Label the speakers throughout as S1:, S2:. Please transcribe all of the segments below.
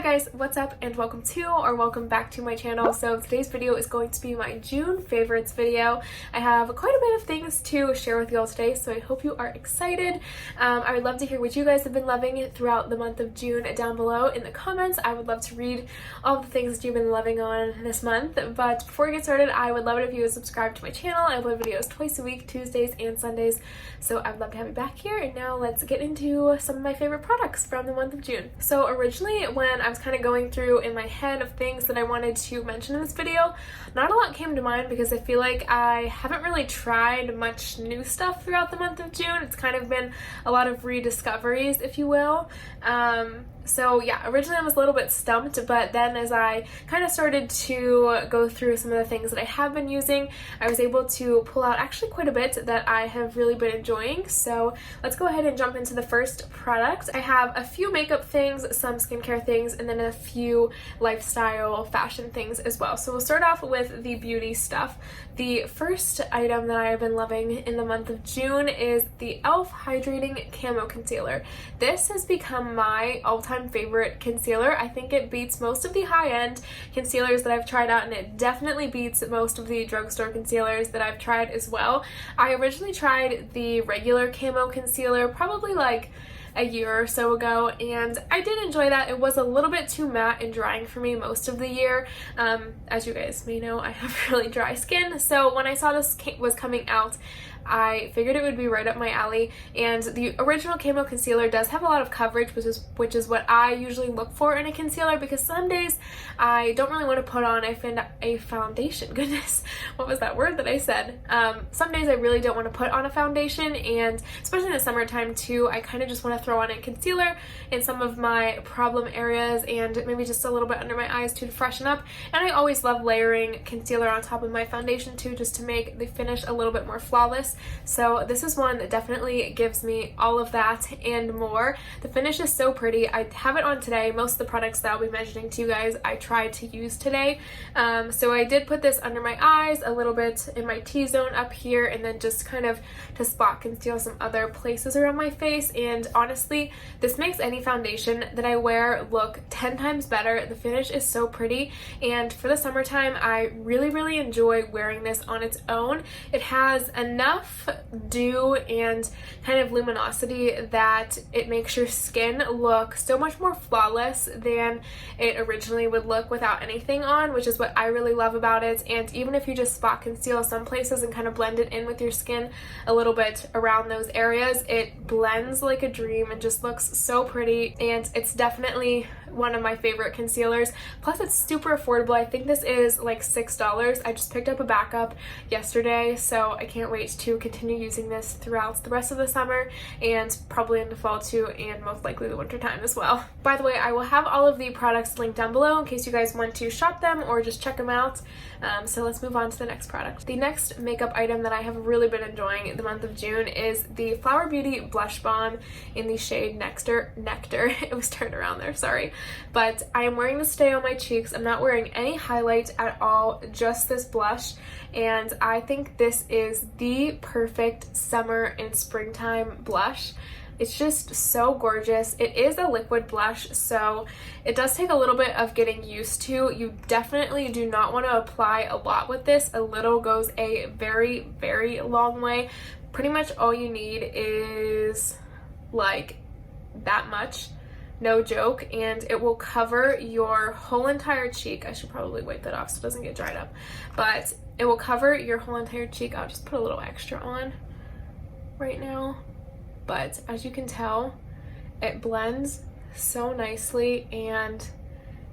S1: guys, what's up and welcome to or welcome back to my channel. So today's video is going to be my June favorites video. I have quite a bit of things to share with you all today, so I hope you are excited. I would love to hear what you guys have been loving throughout the month of June down below in the comments. I would love to read all the things that you've been loving on this month. But before we get started, I would love it if you would subscribe to my channel. I upload videos twice a week, Tuesdays and Sundays, so I'd love to have you back here. And now let's get into some of my favorite products from the month of June. So originally, when I was kind of going through in my head of things that I wanted to mention in this video, not a lot came to mind because I feel like I haven't really tried much new stuff throughout the month of June. It's kind of been a lot of rediscoveries, if you will. So yeah, originally I was a little bit stumped, but then as I kind of started to go through some of the things that I have been using, I was able to pull out actually quite a bit that I have really been enjoying. So let's go ahead and jump into the first product. I have a few makeup things, some skincare things, and then a few lifestyle fashion things as well. So we'll start off with the beauty stuff. The first item that I have been loving in the month of June is the e.l.f. Hydrating Camo Concealer. This has become my all-time favorite concealer. I think it beats most of the high-end concealers that I've tried out, and it definitely beats most of the drugstore concealers that I've tried as well. I originally tried the regular camo concealer probably like a year or so ago, and I did enjoy that. It was a little bit too matte and drying for me most of the year. As you guys may know, I have really dry skin, so when I saw this was coming out, I figured it would be right up my alley. And the original camo concealer does have a lot of coverage, which is what I usually look for in a concealer, because some days I don't really want to put on a foundation. Goodness, what was that word that I said? Some days I really don't want to put on a foundation, and especially in the summertime too, I kind of just want to throw on a concealer in some of my problem areas and maybe just a little bit under my eyes to freshen up. And I always love layering concealer on top of my foundation too, just to make the finish a little bit more flawless. So this is one that definitely gives me all of that and more. The finish is so pretty. I have it on today. Most of the products that I'll be mentioning to you guys I tried to use today. So I did put this under my eyes, a little bit in my T-zone up here, and then just kind of to spot conceal some other places around my face. And honestly, this makes any foundation that I wear look 10 times better. The finish is so pretty, and for the summertime I really enjoy wearing this on its own. It has enough dew and kind of luminosity that it makes your skin look so much more flawless than it originally would look without anything on, which is what I really love about it. And even if you just spot conceal some places and kind of blend it in with your skin a little bit around those areas, it blends like a dream and just looks so pretty. And it's definitely one of my favorite concealers. Plus it's super affordable. I think this is like $6. I just picked up a backup yesterday, so I can't wait to continue using this throughout the rest of the summer and probably in the fall too, and most likely the winter time as well. By the way, I will have all of the products linked down below in case you guys want to shop them or just check them out. So let's move on to the next product. The next makeup item that I have really been enjoying the month of June is the Flower Beauty Blush Balm in the shade Nectar. It was turned around there, sorry. But I am wearing this today on my cheeks. I'm not wearing any highlight at all, just this blush. And I think this is the perfect summer and springtime blush. It's just so gorgeous. It is a liquid blush, so it does take a little bit of getting used to. You definitely do not want to apply a lot with this. A little goes a very long way. Pretty much all you need is like that much. No joke, and it will cover your whole entire cheek. I should probably wipe that off so it doesn't get dried up. But it will cover your whole entire cheek. I'll just put a little extra on right now. But as you can tell, it blends so nicely and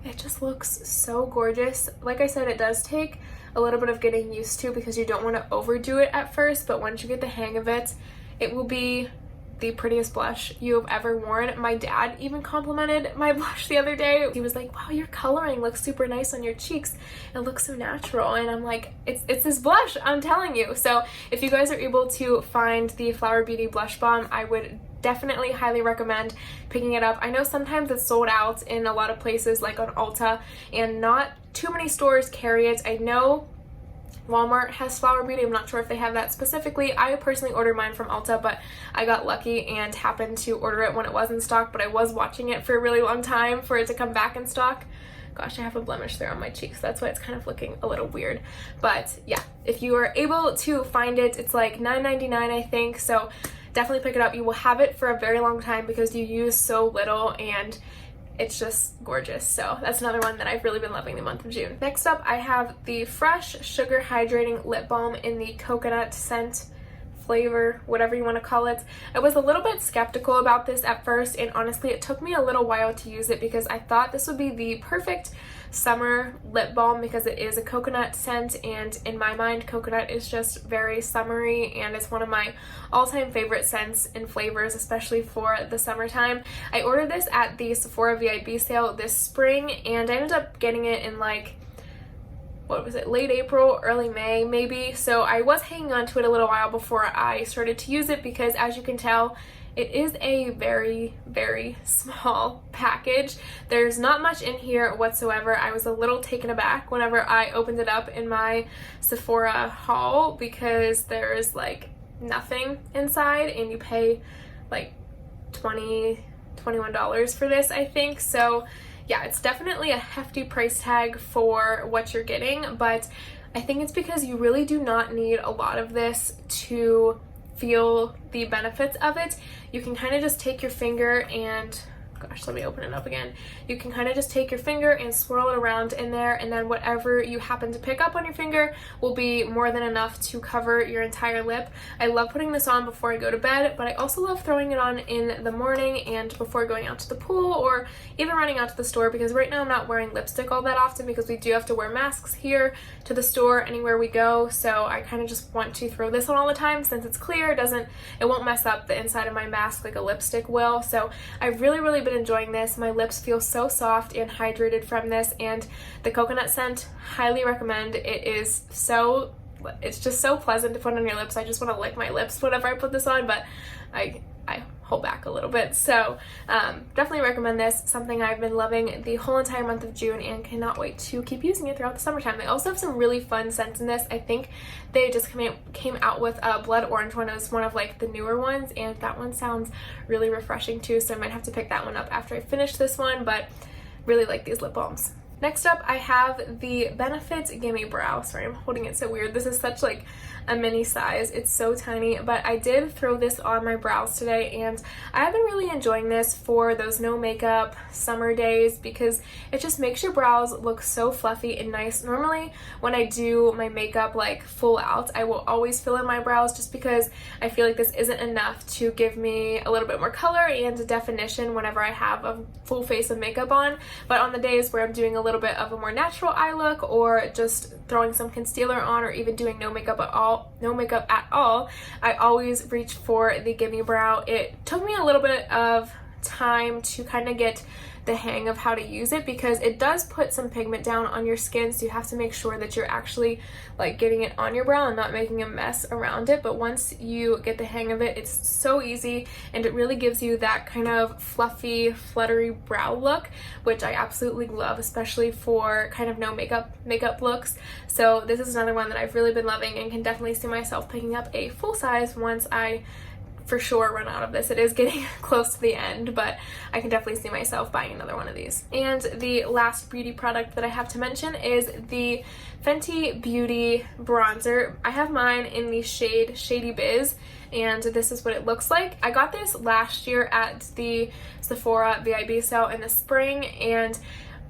S1: it just looks so gorgeous. Like I said, it does take a little bit of getting used to because you don't want to overdo it at first, but once you get the hang of it, it will be the prettiest blush you have ever worn. My dad even complimented my blush the other day. He was like, wow, your coloring looks super nice on your cheeks. It looks so natural. And I'm like, it's this blush, I'm telling you. So if you guys are able to find the Flower Beauty Blush Balm, I would definitely highly recommend picking it up. I know sometimes it's sold out in a lot of places like on Ulta, and not too many stores carry it. I know Walmart has Flower Beauty. I'm not sure if they have that specifically. I personally ordered mine from Ulta, but I got lucky and happened to order it when it was in stock, but I was watching it for a really long time for it to come back in stock. Gosh, I have a blemish there on my cheeks. That's why it's kind of looking a little weird. But yeah, if you are able to find it, it's like $9.99 I think, so definitely pick it up. You will have it for a very long time because you use so little, and it's just gorgeous. So that's another one that I've really been loving the month of June. Next up, I have the Fresh Sugar Hydrating Lip Balm in the coconut scent flavor, whatever you want to call it. I was a little bit skeptical about this at first, and honestly it took me a little while to use it because I thought this would be the perfect summer lip balm because it is a coconut scent, and in my mind coconut is just very summery, and it's one of my all-time favorite scents and flavors, especially for the summertime. I ordered this at the Sephora VIB sale this spring, and I ended up getting it in like, what was it, late April, early May maybe, so I was hanging on to it a little while before I started to use it because, as you can tell, it is a very, very small package. There's not much in here whatsoever. I was a little taken aback whenever I opened it up in my Sephora haul because there's like nothing inside, and you pay like $21 for this, I think. So yeah, it's definitely a hefty price tag for what you're getting, but I think it's because you really do not need a lot of this to feel the benefits of it. You can kind of just take your finger and, gosh, let me open it up again. You can kind of just take your finger and swirl it around in there, and then whatever you happen to pick up on your finger will be more than enough to cover your entire lip. I love putting this on before I go to bed, but I also love throwing it on in the morning and before going out to the pool or even running out to the store, because right now I'm not wearing lipstick all that often because we do have to wear masks here to the store anywhere we go, so I kind of just want to throw this on all the time since it's clear. It won't mess up the inside of my mask like a lipstick will. So I've really been enjoying this. My lips feel so soft and hydrated from this, and the coconut scent, highly recommend. It's just so pleasant to put on your lips. I just want to lick my lips whenever I put this on, but I hold back a little bit. So definitely recommend this. Something I've been loving the whole entire month of June and cannot wait to keep using it throughout the summertime. They also have some really fun scents in this. I think they just came out with a blood orange one. It was one of like the newer ones, and that one sounds really refreshing too, so I might have to pick that one up after I finish this one, but really like these lip balms. Next up, I have the Benefit Gimme Brow. Sorry, I'm holding it so weird. This is such like a mini size. It's so tiny, but I did throw this on my brows today, and I have been really enjoying this for those no makeup summer days because it just makes your brows look so fluffy and nice. Normally, when I do my makeup like full out, I will always fill in my brows just because I feel like this isn't enough to give me a little bit more color and definition whenever I have a full face of makeup on. But on the days where I'm doing a little bit of a more natural eye look, or just throwing some concealer on, or even doing no makeup at all, I always reach for the Gimme Brow. It took me a little bit of time to kind of get the hang of how to use it because it does put some pigment down on your skin, so you have to make sure that you're actually like getting it on your brow and not making a mess around it. But once you get the hang of it, it's so easy, and it really gives you that kind of fluffy, fluttery brow look, which I absolutely love, especially for kind of no makeup looks. So this is another one that I've really been loving and can definitely see myself picking up a full size once I for sure run out of this. It is getting close to the end, but I can definitely see myself buying another one of these. And the last beauty product that I have to mention is the Fenty Beauty bronzer. I have mine in the shade Shady Biz, and this is what it looks like. I got this last year at the Sephora VIB sale in the spring, and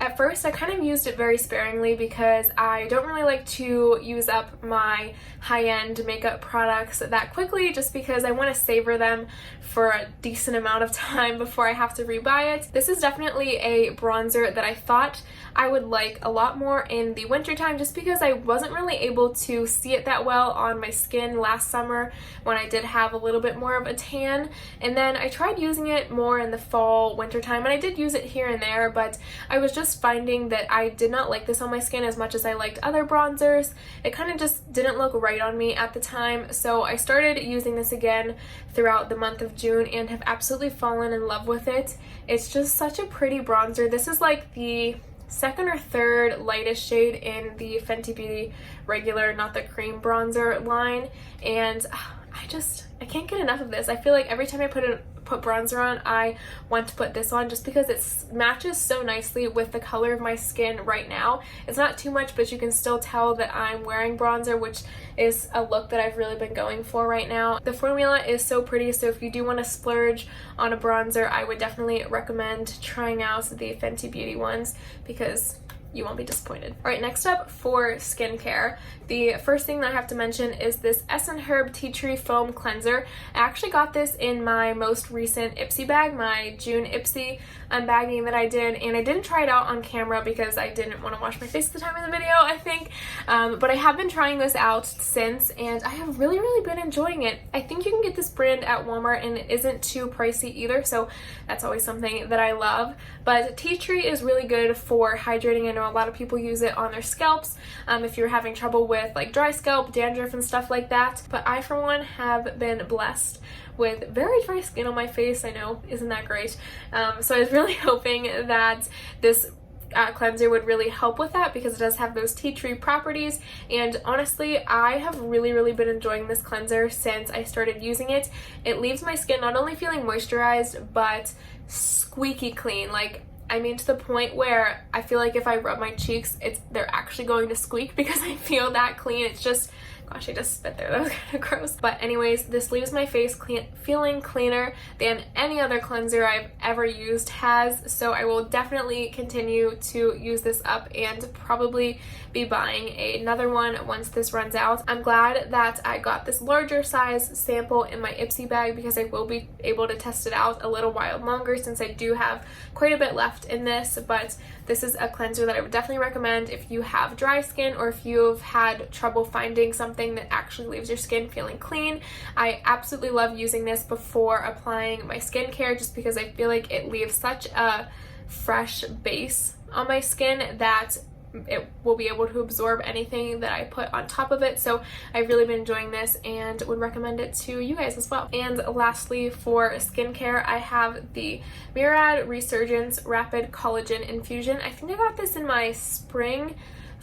S1: at first I kind of used it very sparingly because I don't really like to use up my high-end makeup products that quickly, just because I want to savor them for a decent amount of time before I have to rebuy it. This is definitely a bronzer that I thought I would like a lot more in the wintertime, just because I wasn't really able to see it that well on my skin last summer when I did have a little bit more of a tan. And then I tried using it more in the fall, wintertime, and I did use it here and there, but I was just finding that I did not like this on my skin as much as I liked other bronzers. It kind of just didn't look right on me at the time, so I started using this again throughout the month of June and have absolutely fallen in love with it. It's just such a pretty bronzer. This is like the second or third lightest shade in the Fenty Beauty regular, not the cream bronzer line, and I can't get enough of this. I feel like every time I put bronzer on, I want to put this on just because it matches so nicely with the color of my skin right now. It's not too much, but you can still tell that I'm wearing bronzer, which is a look that I've really been going for right now. The formula is so pretty, so if you do want to splurge on a bronzer, I would definitely recommend trying out the Fenty Beauty ones because you won't be disappointed. All right, next up for skincare, the first thing that I have to mention is this Essen Herb Tea Tree Foam Cleanser. I actually got this in my most recent Ipsy bag, my June Ipsy unbagging that I did, and I didn't try it out on camera because I didn't want to wash my face at the time of the video, I think, but I have been trying this out since, and I have really been enjoying it. I think you can get this brand at Walmart, and it isn't too pricey either, so that's always something that I love. But tea tree is really good for hydrating. I know a lot of people use it on their scalps if you're having trouble with like dry scalp, dandruff, and stuff like that. But I, for one, have been blessed with very dry skin on my face. I know, isn't that great? So I was really hoping that this cleanser would really help with that because it does have those tea tree properties, and honestly I have really been enjoying this cleanser since I started using it. It leaves my skin not only feeling moisturized but squeaky clean. Like, I mean, to the point where I feel like if I rub my cheeks, they're actually going to squeak because I feel that clean. It's just, gosh, I just spit there. That was kind of gross. But anyways, this leaves my face feeling cleaner than any other cleanser I've ever used has. So I will definitely continue to use this up and probably be buying another one once this runs out. I'm glad that I got this larger size sample in my Ipsy bag because I will be able to test it out a little while longer since I do have quite a bit left in this. But this is a cleanser that I would definitely recommend if you have dry skin or if you've had trouble finding something that actually leaves your skin feeling clean. I absolutely love using this before applying my skincare just because I feel like it leaves such a fresh base on my skin that it will be able to absorb anything that I put on top of it. So I've really been enjoying this and would recommend it to you guys as well. And lastly, for skincare, I have the Murad Resurgence Rapid Collagen Infusion. I think I got this in my spring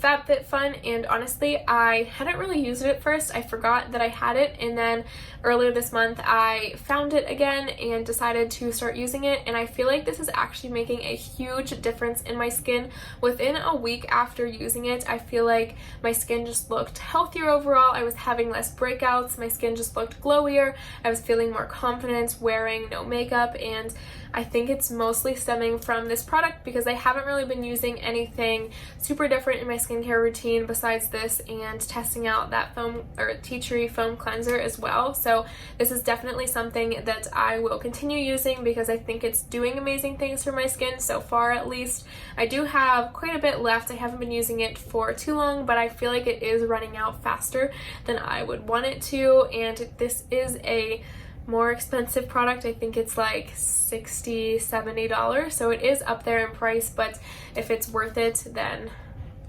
S1: FabFitFun, and honestly I hadn't really used it at first. I forgot that I had it, and then earlier this month I found it again and decided to start using it, and I feel like this is actually making a huge difference in my skin. Within a week after using it, I feel like my skin just looked healthier overall. I was having less breakouts, my skin just looked glowier, I was feeling more confident wearing no makeup, and I think it's mostly stemming from this product because I haven't really been using anything super different in my skincare routine besides this and testing out that foam or tea tree foam cleanser as well. So this is definitely something that I will continue using because I think it's doing amazing things for my skin so far, at least. I do have quite a bit left. I haven't been using it for too long, but I feel like it is running out faster than I would want it to, and this is a more expensive product. I think it's like $60-$70, so it is up there in price, but if it's worth it, then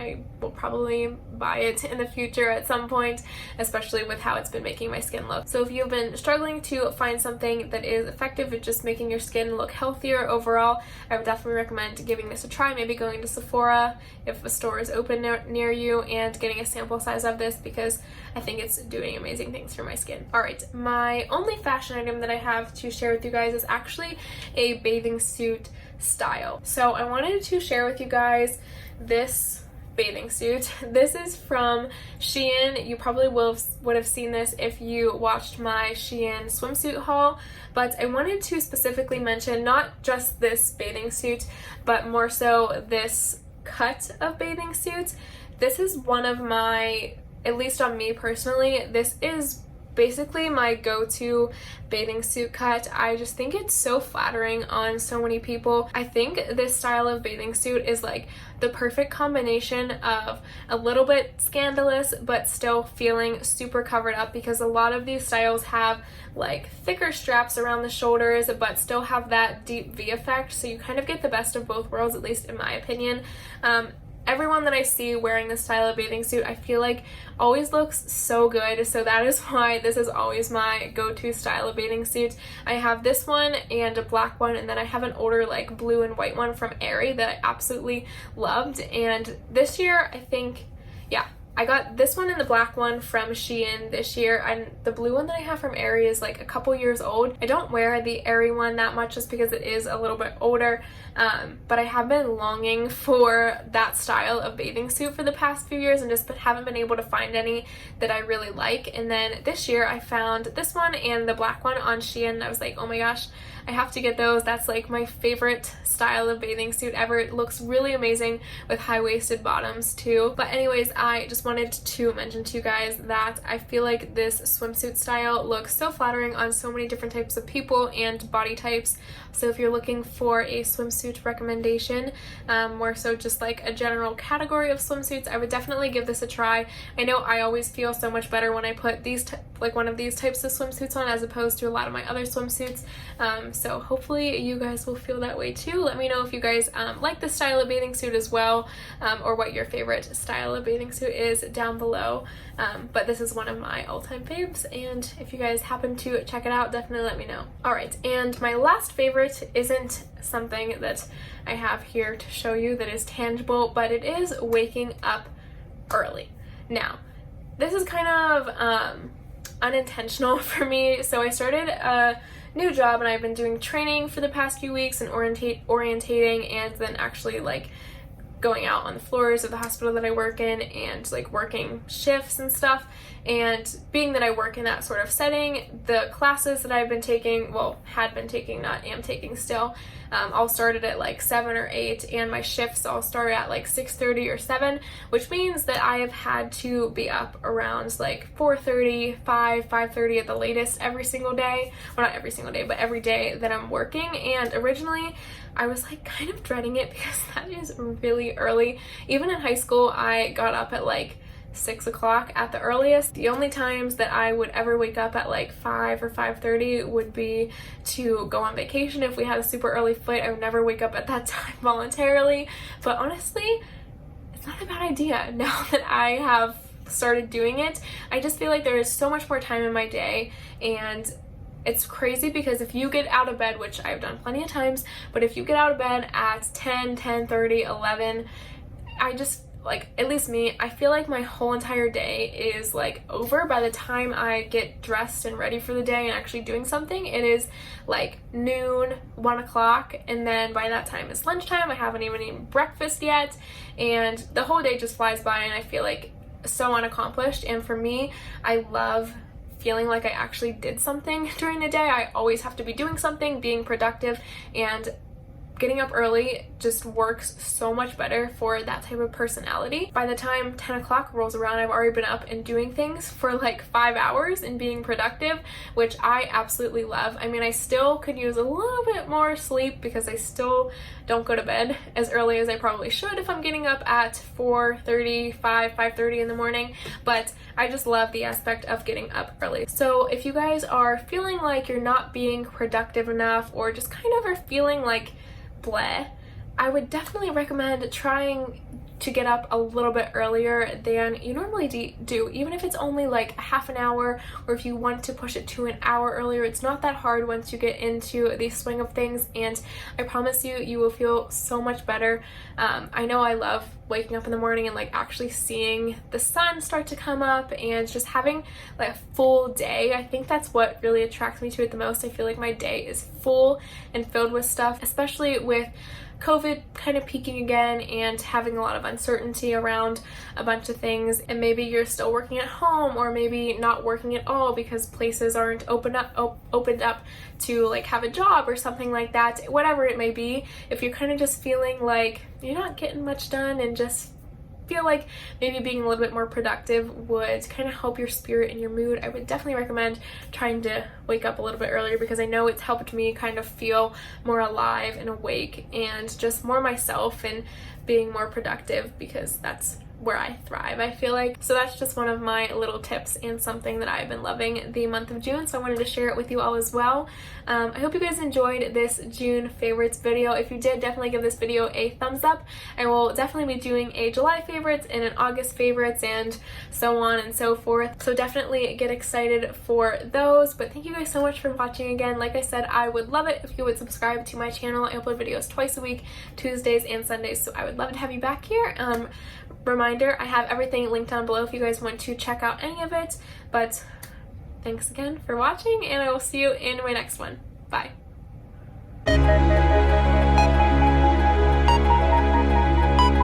S1: I will probably buy it in the future at some point, especially with how it's been making my skin look. So if you've been struggling to find something that is effective at just making your skin look healthier overall, I would definitely recommend giving this a try, maybe going to Sephora if a store is open near you and getting a sample size of this because I think it's doing amazing things for my skin. Alright, my only fashion item that I have to share with you guys is actually a bathing suit style. So I wanted to share with you guys this bathing suit. This is from Shein. You probably would have seen this if you watched my Shein swimsuit haul, but I wanted to specifically mention not just this bathing suit, but more so this cut of bathing suit. This is one of my, at least on me personally, this is basically my go-to bathing suit cut. I just think it's so flattering on so many people. I think this style of bathing suit is like the perfect combination of a little bit scandalous but still feeling super covered up, because a lot of these styles have like thicker straps around the shoulders but still have that deep V effect, so you kind of get the best of both worlds, at least in my opinion. everyone that I see wearing this style of bathing suit, I feel like always looks so good. So that is why this is always my go-to style of bathing suit. I have this one and a black one, and then I have an older like blue and white one from Aerie that I absolutely loved. And this year, I think, yeah, I got this one and the black one from Shein this year, and the blue one that I have from Aerie is like a couple years old. I don't wear the Aerie one that much just because it is a little bit older, but I have been longing for that style of bathing suit for the past few years and just haven't been able to find any that I really like. And then this year I found this one and the black one on Shein. I was like, oh my gosh, I have to get those. That's like my favorite style of bathing suit ever. It looks really amazing with high-waisted bottoms too. But anyways, I just wanted to mention to you guys that I feel like this swimsuit style looks so flattering on so many different types of people and body types. So if you're looking for a swimsuit recommendation, more so just like a general category of swimsuits, I would definitely give this a try. I know I always feel so much better when I put these like one of these types of swimsuits on as opposed to a lot of my other swimsuits. So hopefully you guys will feel that way too. Let me know if you guys like this style of bathing suit as well, or what your favorite style of bathing suit is down below. But this is one of my all-time faves, and if you guys happen to check it out, definitely let me know. Alright, and my last favorite isn't something that I have here to show you that is tangible, but it is waking up early. Now, this is kind of unintentional for me. So I started a new job and I've been doing training for the past few weeks and orientating, and then actually like going out on the floors of the hospital that I work in and like working shifts and stuff. And being that I work in that sort of setting, the classes that I've been taking, well, had been taking, not am taking still, all started at like 7 or 8, and my shifts all start at like 6:30 or 7, which means that I have had to be up around like 4:30, 5:30 at the latest every single day. Well, not every single day, but every day that I'm working. And originally I was like kind of dreading it because that is really early. Even in high school, I got up at like 6 o'clock at the earliest. The only times that I would ever wake up at like 5 or 5:30 would be to go on vacation. If we had a super early flight, I would never wake up at that time voluntarily. But honestly, it's not a bad idea now that I have started doing it. I just feel like there is so much more time in my day, and it's crazy because if you get out of bed, which I've done plenty of times, but if you get out of bed at 10, 10:30, 11, I just, like, at least me, I feel like my whole entire day is like over by the time I get dressed and ready for the day and actually doing something. It is like noon, 1 o'clock, and then by that time it's lunchtime. I haven't even eaten breakfast yet, and the whole day just flies by and I feel like so unaccomplished. And for me, I love feeling like I actually did something during the day. I always have to be doing something, being productive, and getting up early just works so much better for that type of personality. By the time 10 o'clock rolls around, I've already been up and doing things for like 5 hours and being productive, which I absolutely love. I mean, I still could use a little bit more sleep because I still don't go to bed as early as I probably should if I'm getting up at 4:30, 5:30 in the morning, but I just love the aspect of getting up early. So if you guys are feeling like you're not being productive enough, or just kind of are feeling like bleh, I would definitely recommend trying to get up a little bit earlier than you normally do, even if it's only like half an hour, or if you want to push it to an hour earlier. It's not that hard once you get into the swing of things, and I promise you, you will feel so much better. I know I love waking up in the morning and like actually seeing the sun start to come up and just having like a full day. I think that's what really attracts me to it the most. I feel like my day is full and filled with stuff, especially with COVID kind of peaking again and having a lot of uncertainty around a bunch of things. And maybe you're still working at home, or maybe not working at all because places aren't opened up to like have a job or something like that. Whatever it may be, if you're kind of just feeling like you're not getting much done and just feel like maybe being a little bit more productive would kind of help your spirit and your mood, I would definitely recommend trying to wake up a little bit earlier, because I know it's helped me kind of feel more alive and awake and just more myself and being more productive, because that's where I thrive, I feel like. So that's just one of my little tips and something that I've been loving the month of June, so I wanted to share it with you all as well. I hope you guys enjoyed this June favorites video. If you did, definitely give this video a thumbs up. I will definitely be doing a July favorites and an August favorites and so on and so forth, so definitely get excited for those. But thank you guys so much for watching again. Like I said, I would love it if you would subscribe to my channel. I upload videos twice a week, Tuesdays and Sundays, so I would love to have you back here. Reminder, I have everything linked down below if you guys want to check out any of it. But thanks again for watching, and I will see you in my next one. Bye.